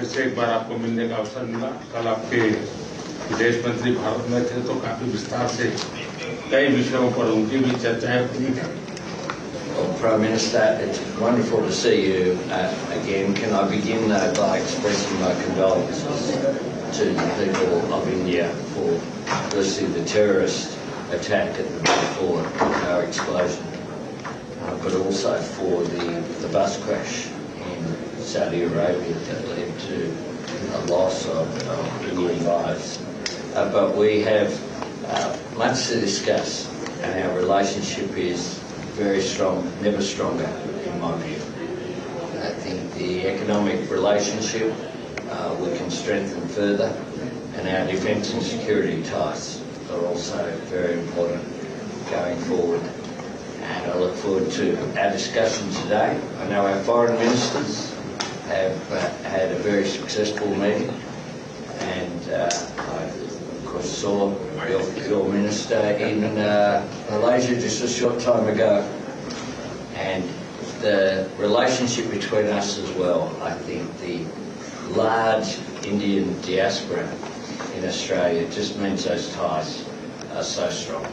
फिर से एक बार आपको मिलने का अवसर मिला। कल आपके विदेश मंत्री भारत में थे तो काफी विस्तार से कई विषयों पर उनकी भी चर्चाएं हुई हैं। Well, Prime Minister, it's wonderful to see you again. Can I begin by expressing my condolences to the people of India for firstly the terrorist attack at the Balfour Tower explosion, but also for the bus crash in Saudi Arabia that led to a loss of Indian lives. But we have much to discuss, and our relationship is very strong, never stronger in my view. I think the economic relationship we can strengthen further, and our defence and security ties are also very important going forward. And I look forward to our discussion today. I know our foreign ministers have had a very successful meeting, and I of course saw your minister in Malaysia just a short time ago, and the relationship between us as well. I think the large Indian diaspora in Australia just means those ties are so strong.